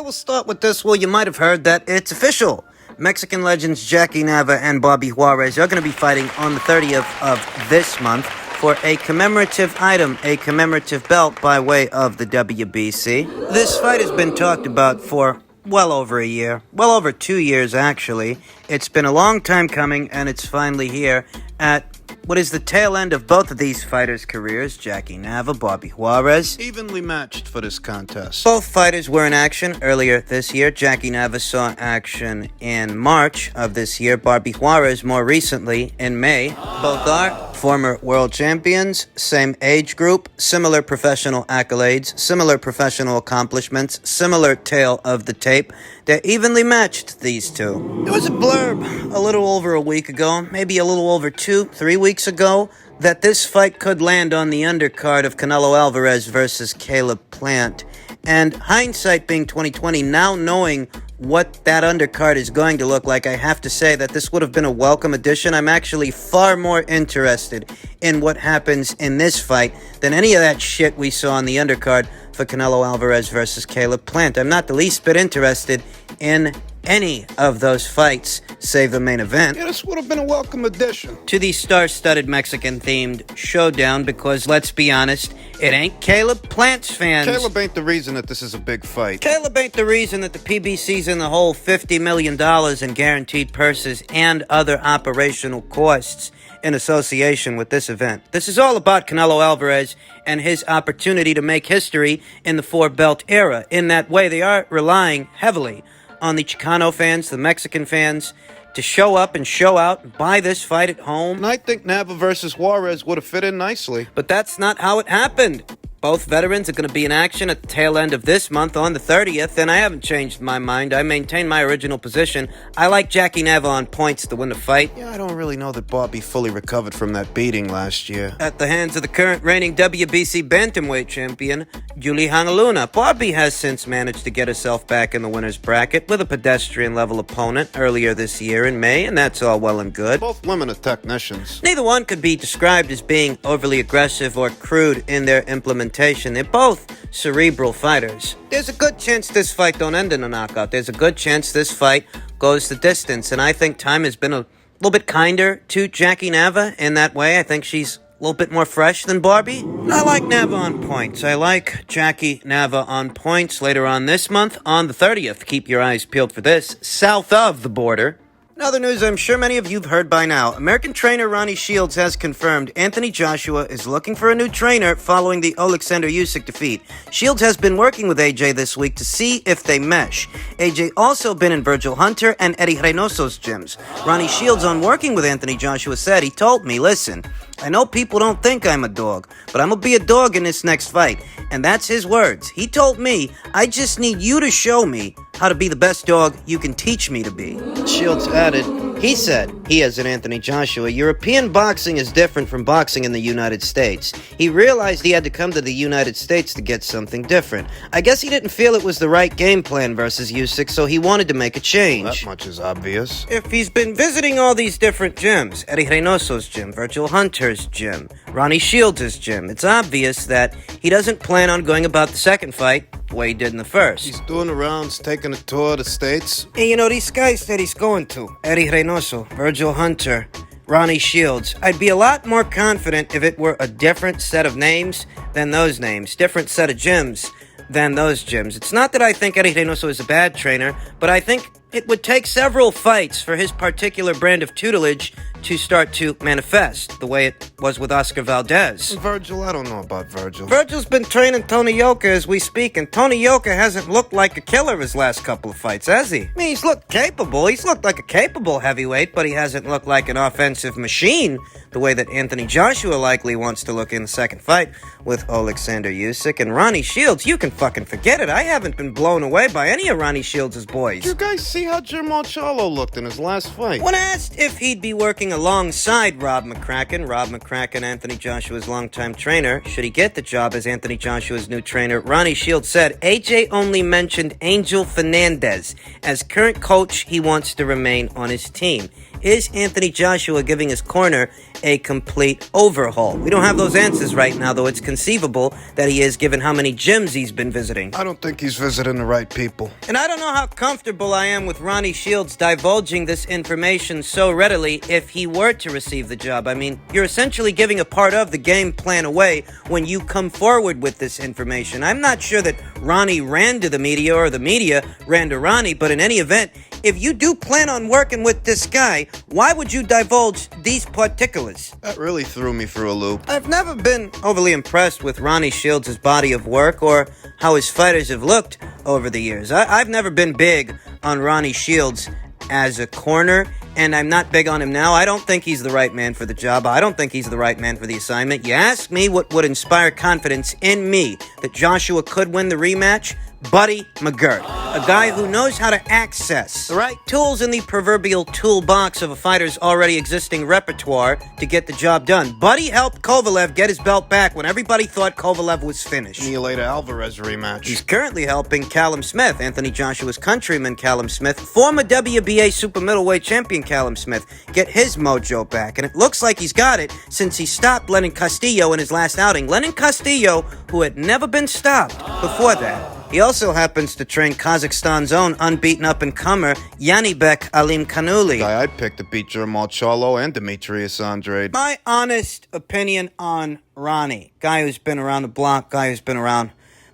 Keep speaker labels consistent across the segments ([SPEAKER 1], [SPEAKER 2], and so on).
[SPEAKER 1] we'll start with this. Well, you might have heard that it's official. Mexican legends Jackie Nava and Bobby Juarez are going to be fighting on the 30th of this month for a commemorative item, a commemorative belt by way of the WBC. This fight has been talked about for well over a year, well over 2 years actually. It's been a long time coming, and it's finally here at what is the tail end of both of these fighters' careers, Jackie Nava, Bobby Juarez.
[SPEAKER 2] Evenly matched for this contest.
[SPEAKER 1] Both fighters were in action earlier this year. Jackie Nava saw action in March of this year. Bobby Juarez more recently in May. Both are former world champions, same age group, similar professional accolades, similar professional accomplishments, similar tale of the tape. They're evenly matched, these two. There was a blurb a little over a week ago, maybe a little over 2-3 weeks ago, that this fight could land on the undercard of Canelo Alvarez versus Caleb Plant. And hindsight being 2020, now knowing what that undercard is going to look like, I have to say that this would have been a welcome addition. I'm actually far more interested in what happens in this fight than any of that shit we saw on the undercard for Canelo Alvarez versus Caleb Plant. I'm not the least bit interested in any of those fights, save the main event.
[SPEAKER 2] Yeah, this would have been a welcome addition
[SPEAKER 1] to the star-studded Mexican-themed showdown, because let's be honest, it ain't Caleb Plant's fans.
[SPEAKER 2] Caleb ain't the reason that this is a big fight.
[SPEAKER 1] Caleb ain't the reason that the PBC's in the hole $50 million in guaranteed purses and other operational costs in association with this event. This is all about Canelo Alvarez and his opportunity to make history in the four-belt era. In that way, they are relying heavily on the Chicano fans, the Mexican fans, to show up and show out and buy this fight at home.
[SPEAKER 2] And I think Nava versus Juarez would have fit in nicely.
[SPEAKER 1] But that's not how it happened. Both veterans are going to be in action at the tail end of this month on the 30th, and I haven't changed my mind. I maintain my original position. I like Jackie Nava on points to win the fight.
[SPEAKER 2] Yeah, I don't really know that Bobby fully recovered from that beating last year.
[SPEAKER 1] At the hands of the current reigning WBC bantamweight champion, Julie Hanaluna. Bobby has since managed to get herself back in the winner's bracket with a pedestrian-level opponent earlier this year in May, and that's all well and good.
[SPEAKER 2] Both women are technicians.
[SPEAKER 1] Neither one could be described as being overly aggressive or crude in their implementation. They're both cerebral fighters. There's a good chance this fight don't end in a knockout. There's a good chance this fight goes the distance, and I think time has been a little bit kinder to Jackie Nava in that way. I think she's a little bit more fresh than Barbie. I like Nava on points. I like Jackie Nava on points later on this month on the 30th. Keep your eyes peeled for this. South of the border. In other news I'm sure many of you have heard by now, American trainer Ronnie Shields has confirmed Anthony Joshua is looking for a new trainer following the Alexander Usyk defeat. Shields has been working with AJ this week to see if they mesh. AJ also been in Virgil Hunter and Eddie Reynoso's gyms. Ronnie Shields, on working with Anthony Joshua, said, he told me, listen, I know people don't think I'm a dog, but I'm gonna be a dog in this next fight. And that's his words. He told me, I just need you to show me how to be the best dog you can teach me to be. Shields added, he said, he as in Anthony Joshua, European boxing is different from boxing in the United States. He realized he had to come to the United States to get something different. I guess he didn't feel it was the right game plan versus Usyk, so he wanted to make a change.
[SPEAKER 2] Well, that much is obvious.
[SPEAKER 1] If he's been visiting all these different gyms, Eddie Reynoso's gym, Virgil Hunter's gym, Ronnie Shields' gym, it's obvious that he doesn't plan on going about the second fight the way he did in the first.
[SPEAKER 2] He's doing the rounds, taking a tour of the States.
[SPEAKER 1] And you know, these guys that he's going to, Eddie Reynoso, Virgil Hunter, Ronnie Shields, I'd be a lot more confident if it were a different set of names than those names, different set of gyms than those gyms. It's not that I think Eddie Reynoso is a bad trainer, but I think it would take several fights for his particular brand of tutelage to start to manifest, the way it was with Oscar Valdez.
[SPEAKER 2] Virgil, I don't know about Virgil.
[SPEAKER 1] Virgil's been training Tony Yoka as we speak, and Tony Yoka hasn't looked like a killer his last couple of fights, has he? I mean, he's looked capable. He's looked like a capable heavyweight, but he hasn't looked like an offensive machine the way that Anthony Joshua likely wants to look in the second fight with Alexander Usyk. And Ronnie Shields, you can fucking forget it. I haven't been blown away by any of Ronnie Shields' boys.
[SPEAKER 2] Did you guys see how Jim Marcello looked in his last fight?
[SPEAKER 1] When asked if he'd be working alongside Rob McCracken, Anthony Joshua's longtime trainer, should he get the job as Anthony Joshua's new trainer, Ronnie Shields said, AJ only mentioned Angel Fernandez. As current coach, he wants to remain on his team. Is Anthony Joshua giving his corner a complete overhaul? We don't have those answers right now, though it's conceivable that he is, given how many gyms he's been visiting.
[SPEAKER 2] I don't think he's visiting the right people.
[SPEAKER 1] And I don't know how comfortable I am with Ronnie Shields divulging this information so readily if he were to receive the job. I mean, you're essentially giving a part of the game plan away when you come forward with this information. I'm not sure that Ronnie ran to the media or the media ran to Ronnie, but in any event, if you do plan on working with this guy, why would you divulge these particulars?
[SPEAKER 2] That really threw me for a loop.
[SPEAKER 1] I've never been overly impressed with Ronnie Shields' body of work or how his fighters have looked over the years. I've never been big on Ronnie Shields as a corner, and I'm not big on him now. I don't think he's the right man for the job. I don't think he's the right man for the assignment. You ask me what would inspire confidence in me that Joshua could win the rematch? Buddy McGirt, a guy who knows how to access the right tools in the proverbial toolbox of a fighter's already existing repertoire to get the job done. Buddy helped Kovalev get his belt back when everybody thought Kovalev was finished.
[SPEAKER 2] And the later Alvarez rematch.
[SPEAKER 1] He's currently helping Callum Smith, Anthony Joshua's countryman Callum Smith, former WBA super middleweight champion Callum Smith, get his mojo back. And it looks like he's got it since he stopped Lenin Castillo in his last outing. Lenin Castillo, who had never been stopped before that. He also happens to train Kazakhstan's own unbeaten up-and-comer Yanibek Alim Kanuli.
[SPEAKER 2] Guy I'd pick to beat Jermall Charlo and Demetrius Andrade.
[SPEAKER 1] My honest opinion on Ronnie, guy who's been around the block, guy who's been around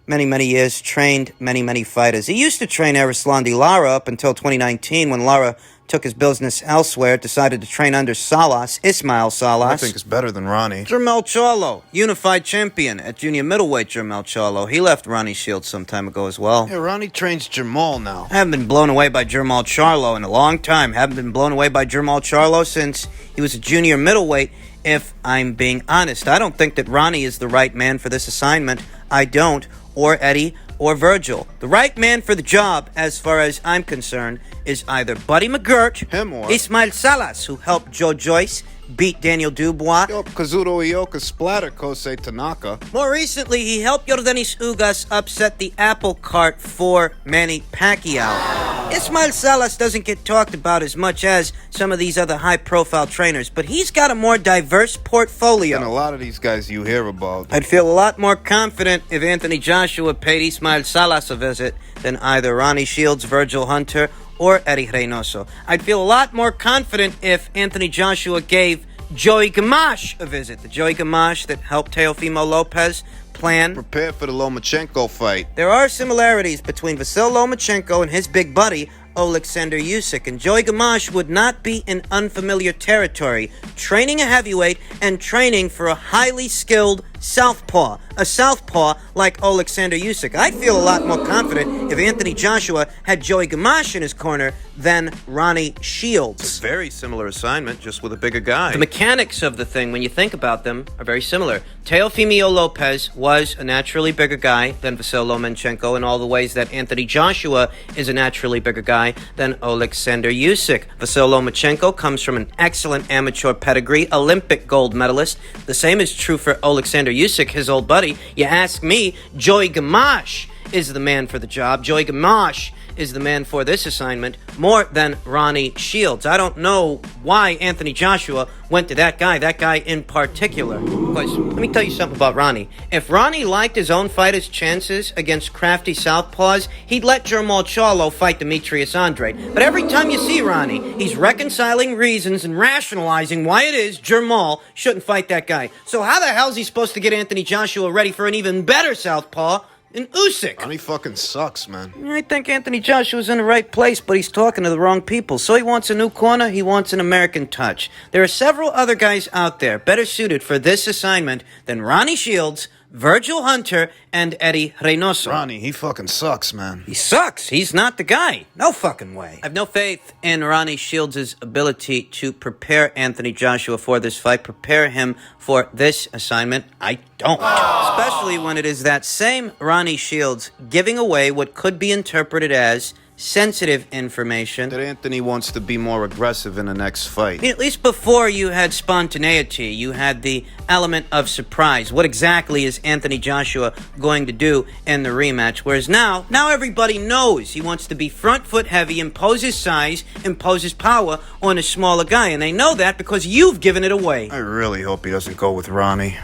[SPEAKER 1] many years, trained many fighters. He used to train Arislandi Lara up until 2019 when Lara took his business elsewhere, decided to train under Ismail Salas.
[SPEAKER 2] I think it's better than Ronnie.
[SPEAKER 1] Jermall Charlo, unified champion at junior middleweight. Jermall Charlo, he left Ronnie Shields some time ago as well.
[SPEAKER 2] Yeah, Ronnie trains Jermall now.
[SPEAKER 1] I haven't been blown away by Jermall Charlo in a long time. Haven't been blown away by Jermall Charlo since he was a junior middleweight, if I'm being honest. I don't think that Ronnie is the right man for this assignment. I don't. Or Eddie, or Virgil. The right man for the job, as far as I'm concerned, is either Buddy McGirt,
[SPEAKER 2] him or
[SPEAKER 1] Ismail Salas, who helped Joe Joyce beat Daniel Dubois.
[SPEAKER 2] Yo, Kazuto Ioka splatter Kosei Tanaka.
[SPEAKER 1] More recently, he helped Yordanis Ugas upset the apple cart for Manny Pacquiao. Ismail Salas doesn't get talked about as much as some of these other high-profile trainers, but he's got a more diverse portfolio.
[SPEAKER 2] And a lot of these guys you hear about.
[SPEAKER 1] I'd feel a lot more confident if Anthony Joshua paid Ismail Salas a visit than either Ronnie Shields, Virgil Hunter, or Eddie Reynoso. I'd feel a lot more confident if Anthony Joshua gave Joey Gamache a visit. The Joey Gamache that helped Teofimo Lopez plan.
[SPEAKER 2] Prepare for the Lomachenko fight.
[SPEAKER 1] There are similarities between Vasyl Lomachenko and his big buddy, Alexander Usyk, and Joey Gamache would not be in unfamiliar territory, training a heavyweight and training for a highly skilled southpaw, a southpaw like Alexander Usyk. I feel a lot more confident if Anthony Joshua had Joey Gamache in his corner than Ronnie Shields.
[SPEAKER 2] It's a very similar assignment, just with a bigger guy.
[SPEAKER 1] The mechanics of the thing, when you think about them, are very similar. Teofimo Lopez was a naturally bigger guy than Vasyl Lomachenko in all the ways that Anthony Joshua is a naturally bigger guy than Alexander Usyk. Vasyl Lomachenko comes from an excellent amateur pedigree, Olympic gold medalist. The same is true for Alexander Usyk, his old buddy. You ask me, Joey Gamache is the man for the job. Joey Gamache is the man for this assignment more than Ronnie Shields. I don't know why Anthony Joshua went to that guy in particular. Because let me tell you something about Ronnie. If Ronnie liked his own fighters' chances against crafty southpaws, he'd let Jermall Charlo fight Demetrius Andrade. But every time you see Ronnie, he's reconciling reasons and rationalizing why it is Jermall shouldn't fight that guy. So how the hell's he supposed to get Anthony Joshua ready for an even better southpaw in Usyk?
[SPEAKER 2] Ronnie fucking sucks, man.
[SPEAKER 1] I think Anthony Joshua's in the right place, but he's talking to the wrong people. So he wants a new corner, he wants an American touch. There are several other guys out there better suited for this assignment than Ronnie Shields, Virgil Hunter, and Eddie Reynoso.
[SPEAKER 2] Ronnie, he fucking sucks, man.
[SPEAKER 1] He sucks. He's not the guy. No fucking way. I have no faith in Ronnie Shields' ability to prepare Anthony Joshua for this fight, prepare him for this assignment. I don't. Especially when it is that same Ronnie Shields giving away what could be interpreted as sensitive information.
[SPEAKER 2] That Anthony wants to be more aggressive in the next fight.
[SPEAKER 1] At least before, you had spontaneity. You had the element of surprise. What exactly is Anthony Joshua going to do in the rematch? Whereas now everybody knows he wants to be front foot heavy, impose his size, impose his power on a smaller guy. And they know that because you've given it away.
[SPEAKER 2] I really hope he doesn't go with Ronnie.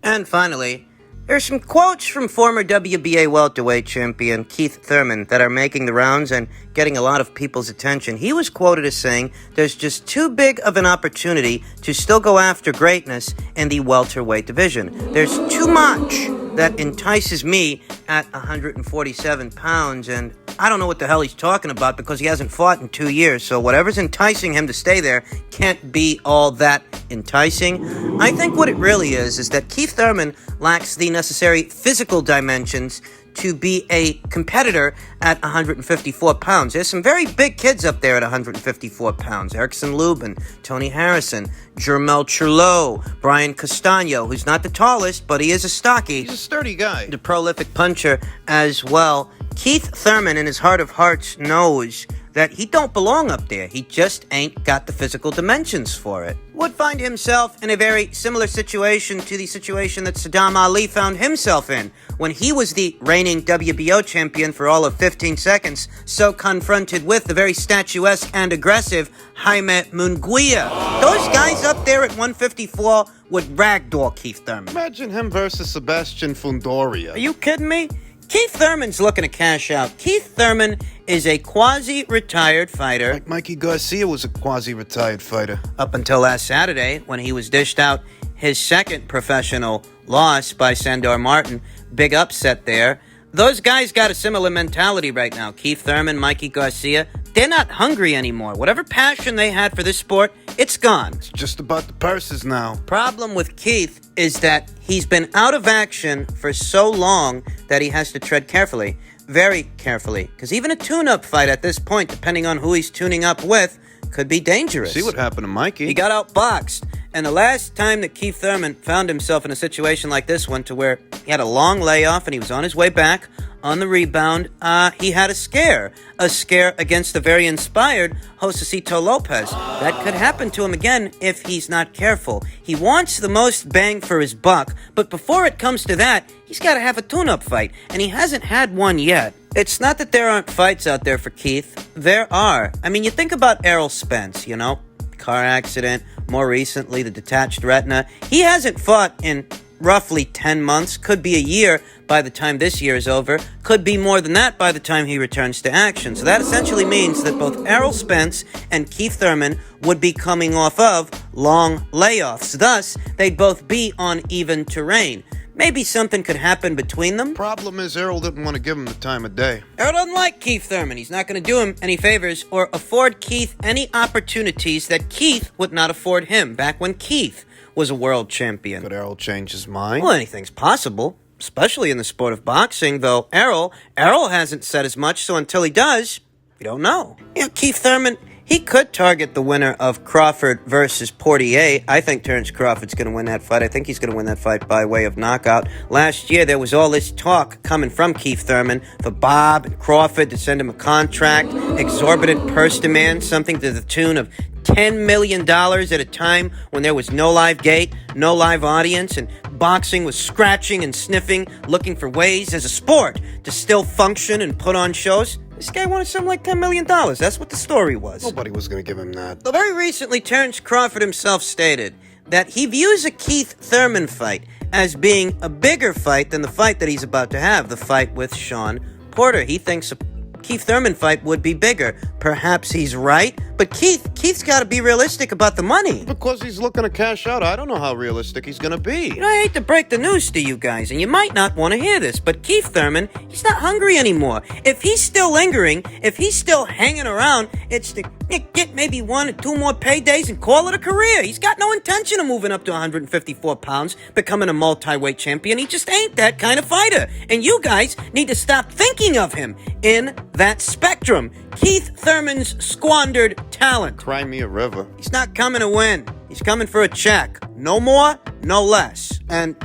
[SPEAKER 1] And finally, there's some quotes from former WBA welterweight champion Keith Thurman that are making the rounds and getting a lot of people's attention. He was quoted as saying, "There's just too big of an opportunity to still go after greatness in the welterweight division. There's too much that entices me at 147 pounds, and I don't know what the hell he's talking about because he hasn't fought in 2 years, so whatever's enticing him to stay there can't be all that enticing." I think what it really is that Keith Thurman lacks the necessary physical dimensions to be a competitor at 154 pounds. There's some very big kids up there at 154 pounds. Erickson Lubin, Tony Harrison, Jermel Churlo, Brian Castano, who's not the tallest, but he is a stocky.
[SPEAKER 2] He's a sturdy guy.
[SPEAKER 1] The prolific puncher as well. Keith Thurman, in his heart of hearts, knows that he don't belong up there. He just ain't got the physical dimensions for it. Would find himself in a very similar situation to the situation that Saddam Ali found himself in when he was the reigning WBO champion for all of 15 seconds, so confronted with the very statuesque and aggressive Jaime Munguia. Those guys up there at 154 would ragdoll Keith Thurman.
[SPEAKER 2] Imagine him versus Sebastian Fundoria.
[SPEAKER 1] Are you kidding me? Keith Thurman's looking to cash out. Keith Thurman is a quasi-retired fighter.
[SPEAKER 2] Like Mikey Garcia was a quasi-retired fighter.
[SPEAKER 1] Up until last Saturday, when he was dished out his second professional loss by Sandor Martin. Big upset there. Those guys got a similar mentality right now. Keith Thurman, Mikey Garcia, they're not hungry anymore. Whatever passion they had for this sport, it's gone.
[SPEAKER 2] It's just about the purses now.
[SPEAKER 1] Problem with Keith is that he's been out of action for so long that he has to tread carefully. Very carefully. Because even a tune-up fight at this point, depending on who he's tuning up with, could be dangerous.
[SPEAKER 2] See what happened to Mikey.
[SPEAKER 1] He got outboxed. And the last time that Keith Thurman found himself in a situation like this one, to where he had a long layoff and he was on his way back on the rebound, he had a scare against the very inspired Josecito Lopez. That could happen to him again if he's not careful. He wants the most bang for his buck, but before it comes to that, he's got to have a tune-up fight, and he hasn't had one yet. It's not that there aren't fights out there for Keith. There are. I mean, you think about Errol Spence, you know? Car accident, more recently the detached retina. He hasn't fought in roughly 10 months, could be a year by the time this year is over, could be more than that by the time he returns to action. So that essentially means that both Errol Spence and Keith Thurman would be coming off of long layoffs. Thus, they'd both be on even terrain. Maybe something could happen between them.
[SPEAKER 2] Problem is, Errol didn't want to give him the time of day.
[SPEAKER 1] Errol doesn't like Keith Thurman. He's not going to do him any favors or afford Keith any opportunities that Keith would not afford him back when Keith was a world champion.
[SPEAKER 2] Could Errol change his mind?
[SPEAKER 1] Well, anything's possible, especially in the sport of boxing, though Errol hasn't said as much, so until he does, we don't know. You know, Keith Thurman, he could target the winner of Crawford versus Portier. I think Terence Crawford's going to win that fight. I think he's going to win that fight by way of knockout. Last year, there was all this talk coming from Keith Thurman for Bob and Crawford to send him a contract, exorbitant purse demand, something to the tune of $10 million at a time when there was no live gate, no live audience, and boxing was scratching and sniffing, looking for ways as a sport to still function and put on shows. This guy wanted something like $10 million. That's what the story was.
[SPEAKER 2] Nobody was going to give him that.
[SPEAKER 1] Well, very recently, Terence Crawford himself stated that he views a Keith Thurman fight as being a bigger fight than the fight that he's about to have, the fight with Sean Porter. He thinks a Keith Thurman fight would be bigger. Perhaps he's right, but Keith's got to be realistic about the money.
[SPEAKER 2] Because he's looking to cash out, I don't know how realistic he's going to be.
[SPEAKER 1] You know, I hate to break the news to you guys, and you might not want to hear this, but Keith Thurman, he's not hungry anymore. If he's still lingering, if he's still hanging around, it's to get maybe 1 or 2 more paydays and call it a career. He's got no intention of moving up to 154 pounds, becoming a multi-weight champion. He just ain't that kind of fighter. And you guys need to stop thinking of him in that spectrum. Keith Thurman's squandered talent.
[SPEAKER 2] Cry me a river.
[SPEAKER 1] He's not coming to win. He's coming for a check. No more, no less. And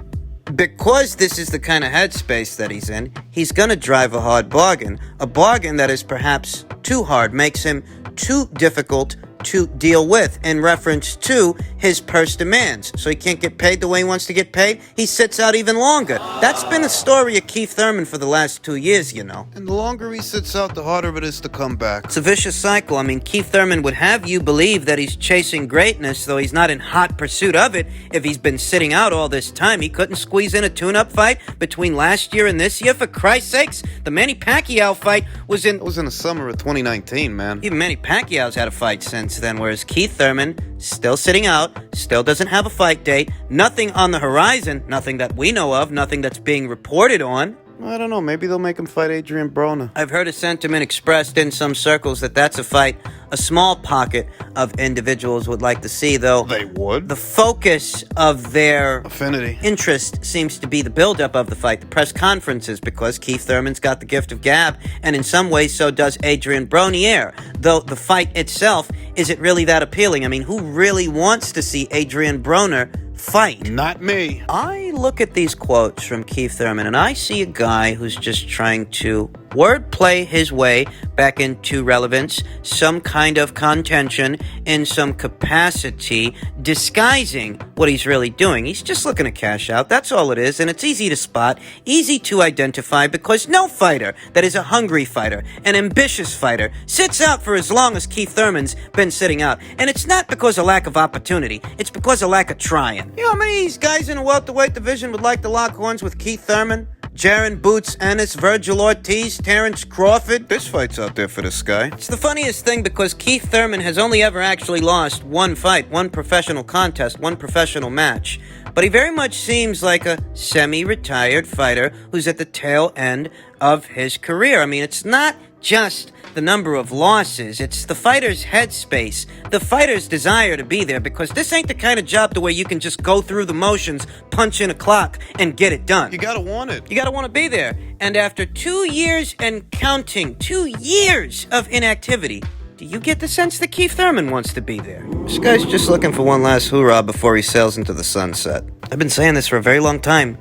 [SPEAKER 1] because this is the kind of headspace that he's in, he's gonna drive a hard bargain. A bargain that is perhaps too hard, makes him too difficult to deal with in reference to his purse demands. So he can't get paid the way he wants to get paid. He sits out even longer. That's been the story of Keith Thurman for the last 2 years, you know.
[SPEAKER 2] And the longer he sits out, the harder it is to come back.
[SPEAKER 1] It's a vicious cycle. I mean, Keith Thurman would have you believe that he's chasing greatness, though he's not in hot pursuit of it. If he's been sitting out all this time, he couldn't squeeze in a tune-up fight between last year and this year. For Christ's sakes, the Manny Pacquiao fight was in...
[SPEAKER 2] It was in the summer of 2019, man.
[SPEAKER 1] Even Manny Pacquiao's had a fight since then, whereas Keith Thurman, still sitting out, still doesn't have a fight date, nothing on the horizon, nothing that we know of, nothing that's being reported on.
[SPEAKER 2] I don't know, maybe they'll make him fight Adrian Broner.
[SPEAKER 1] I've heard a sentiment expressed in some circles that that's a fight a small pocket of individuals would like to see, though.
[SPEAKER 2] They would?
[SPEAKER 1] The focus of their
[SPEAKER 2] affinity
[SPEAKER 1] interest seems to be the buildup of the fight, the press conferences, because Keith Thurman's got the gift of gab, and in some ways so does Adrian Broner, though the fight itself isn't really that appealing. I mean, who really wants to see Adrian Broner fight?
[SPEAKER 2] Not me.
[SPEAKER 1] I look at these quotes from Keith Thurman and I see a guy who's just trying to wordplay his way back into relevance, some kind of contention in some capacity, disguising what he's really doing. He's just looking to cash out. That's all it is. And it's easy to spot, easy to identify, because no fighter that is a hungry fighter, an ambitious fighter, sits out for as long as Keith Thurman's been sitting out. And it's not because of lack of opportunity. It's because of lack of trying. You know how many of these guys in the welterweight division would like to lock horns with Keith Thurman? Jaron Boots Ennis, Virgil Ortiz, Terrence Crawford.
[SPEAKER 2] This fight's out there for this guy.
[SPEAKER 1] It's the funniest thing because Keith Thurman has only ever actually lost one fight, one professional contest, one professional match. But he very much seems like a semi-retired fighter who's at the tail end of his career. I mean, it's not just the number of losses, it's the fighter's headspace, the fighter's desire to be there, because this ain't the kind of job to where you can just go through the motions, punch in a clock, and get it done.
[SPEAKER 2] You gotta want it.
[SPEAKER 1] You gotta want to be there. And after 2 years and counting, 2 years of inactivity, do you get the sense that Keith Thurman wants to be there? This guy's just looking for one last hoorah before he sails into the sunset. I've been saying this for a very long time.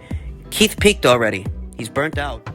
[SPEAKER 1] Keith peaked already. He's burnt out.